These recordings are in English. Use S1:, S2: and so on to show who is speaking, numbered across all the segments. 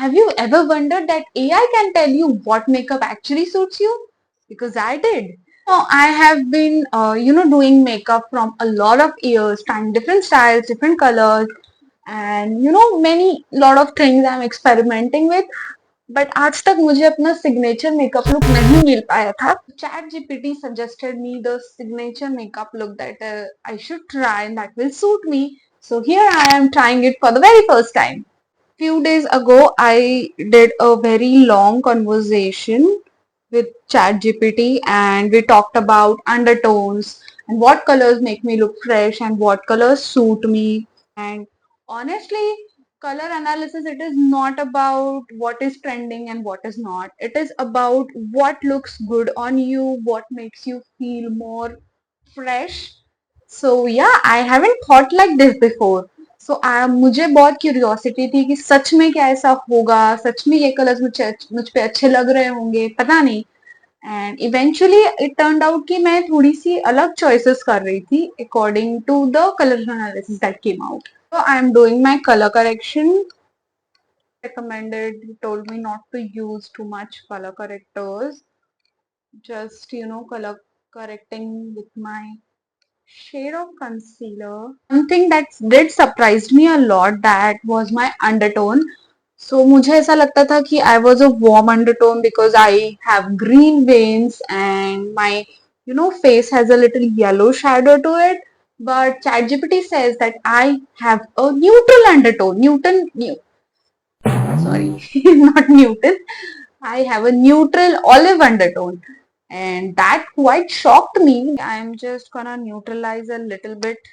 S1: Have you ever wondered that AI can tell you what makeup actually suits you? Because I did. So I have been, doing makeup from a lot of years, trying different styles, different colors, and many lot of things I'm experimenting with. But आज तक मुझे अपना signature makeup look नहीं मिल पाया था. Chat GPT suggested me the signature makeup look that I should try and that will suit me. So here I am trying it for the very first time. Few days ago, I did a very long conversation with ChatGPT and we talked about undertones and what colors make me look fresh and what colors suit me. And honestly, color analysis, it is not about what is trending and what is not. It is about what looks good on you, what makes you feel more fresh. So yeah, I haven't thought like this before. सो मुझे बहुत curiosity थी कि सच में क्या ऐसा होगा, सच में ये कलर्स मुझ पे अच्छे लग रहे होंगे, पता नहीं. And eventually it turned out कि मैं थोड़ी सी अलग चॉइसेस कर रही थी according to the colour analysis that came out. So I'm doing my color correction. Recommended, he told me not to use too much color correctors. Just, color correcting with my shade of concealer. Something that did surprised me a lot, that was my undertone. So मुझे ऐसा लगता था कि I was a warm undertone because I have green veins and my face has a little yellow shadow to it. But ChatGPT says that I have a neutral undertone. Sorry, not Newton. I have a neutral olive undertone, and that quite shocked me. I'm just gonna neutralize a little bit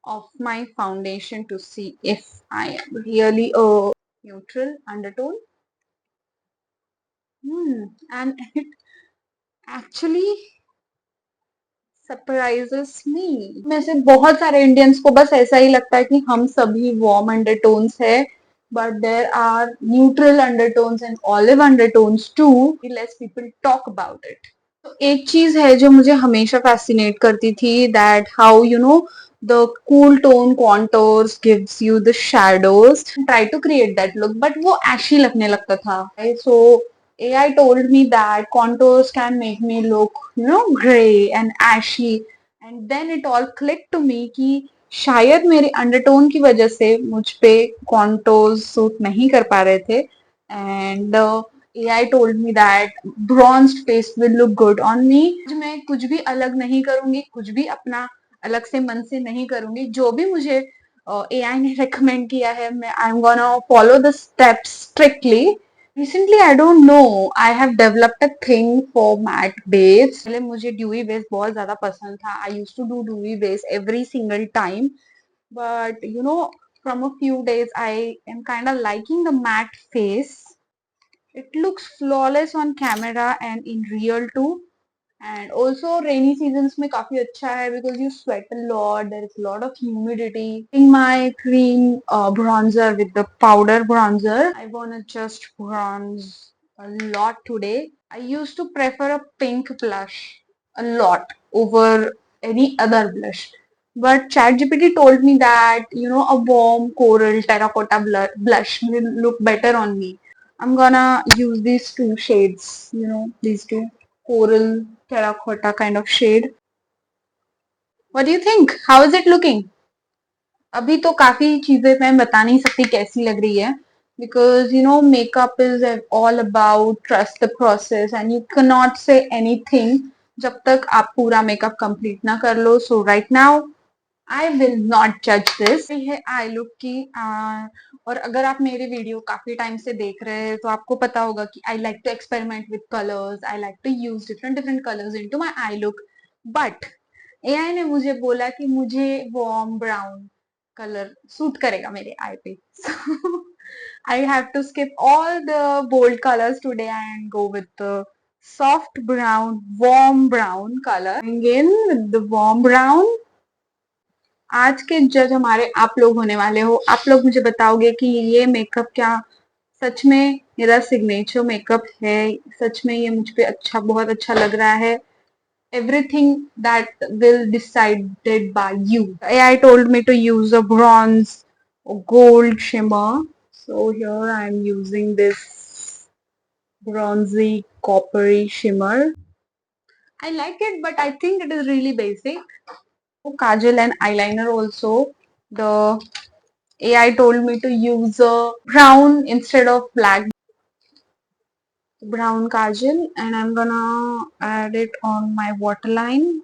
S1: of my foundation to see if I am really a neutral undertone. And it actually surprises me. में से बहुत सारे Indians को बस ऐसा ही लगता है कि हम सभी वार्म अंडरटोन्स है, but there are neutral undertones and olive undertones too. Less people talk about it. तो एक चीज है जो मुझे हमेशा फैसिनेट करती थी, that how the cool tone contours gives you the shadows. Try to create that look, but वो ashy लगने लगता था. So AI told me that contours can make me look, gray and ashy. And then it all clicked to me कि शायद मेरे undertone की वजह से मुझ पे contours सूट नहीं कर पा रहे थे. And AI told me that bronzed face will look good on me. मैं कुछ भी अलग नहीं करूंगी, कुछ भी अपना अलग से मन से नहीं करूंगी. जो भी मुझे AI ने recommend किया है, मैं I'm gonna follow the steps strictly. Recently, I don't know, I have developed a thing for matte base. पहले मुझे dewy base बहुत ज़्यादा पसंद था. I used to do dewy base every single time. But from a few days, I am kind of liking the matte face. It looks flawless on camera and in real too. And also rainy seasons में काफी अच्छा है because you sweat a lot. There is a lot of humidity. In my cream bronzer with the powder bronzer, I wanna just bronze a lot today. I used to prefer a pink blush a lot over any other blush. But ChatGPT told me that a warm coral terracotta blush will look better on me. I'm gonna use these two shades, these two coral terracotta kind of shade. What do you think? How is it looking? अभी तो काफी चीजें मैं बता नहीं सकती कैसी लग रही है, because makeup is all about trust the process and you cannot say anything जब तक आप पूरा मेकअप कंप्लीट ना कर लो. So right now I will not judge this. ये है आई लुक की. और अगर आप मेरी वीडियो काफी टाइम से देख रहे हैं तो आपको पता होगा कि I like to experiment with colours. I like to use different different colours into my eye look. But AI ने मुझे बोला कि मुझे वार्म ब्राउन कलर सूट करेगा मेरे आई पे. So I have to skip all the bold colors today and go with the soft brown, warm brown color. Again with the warm brown. आज के जज हमारे आप लोग होने वाले हो. आप लोग मुझे बताओगे कि ये मेकअप क्या सच में मेरा सिग्नेचर मेकअप है, सच में ये मुझ पे अच्छा, बहुत अच्छा लग रहा है. Everything that will decided by you. AI told me to use a bronze or gold shimmer. So here I am using this bronzy coppery shimmer. I like it, but I think it is really basic. Kajal and eyeliner also. The AI told me to use a brown instead of black. Brown kajal, and I'm gonna add it on my waterline.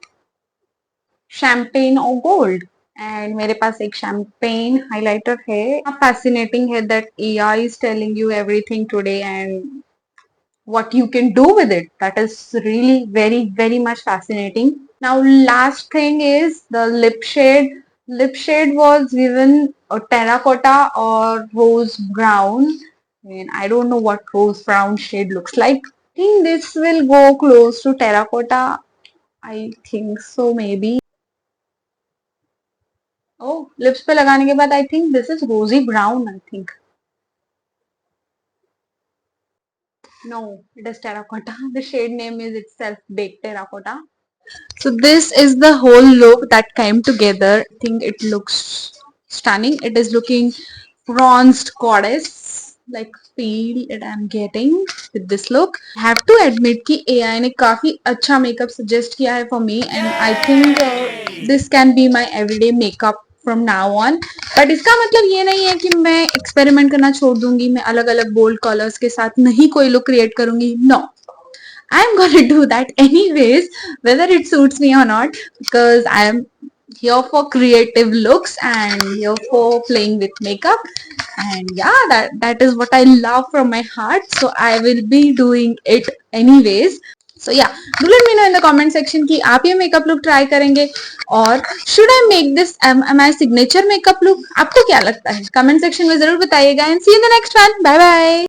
S1: Champagne or gold. And मेरे पास एक champagne highlighter है. Fascinating है that AI is telling you everything today and what you can do with it. That is really very much fascinating. Now last thing is the lip shade. Lip shade was given a terracotta or rose brown, and I don't know what rose brown shade looks like. I think this will go close to terracotta. I think so, maybe. Oh, lips पे लगाने के बाद I think this is rosy brown. I think no, it is terracotta. The shade name is itself baked terracotta. So this is the whole look that came together. I think it looks stunning. It is looking bronzed goddess, like feel it I'm getting with this look. I have to admit कि AI ने काफी अच्छा makeup suggest किया है for me, and I think this can be my everyday makeup from now on. But इसका मतलब ये नहीं है कि मैं experiment करना छोड़ दूंगी, मैं अलग अलग bold colors के साथ नहीं कोई look create करूंगी. No, I'm gonna do that anyways, whether it suits me or not, because I'm here for creative looks and here for playing with makeup. And yeah, that is what I love from my heart. So I will be doing it anyways. So yeah, do let me know in the comment section कि आप ये makeup look try करेंगे और should I make this my signature makeup look? आपको क्या लगता है? Comment section में जरूर बताइएगा and see you in the next one. Bye bye.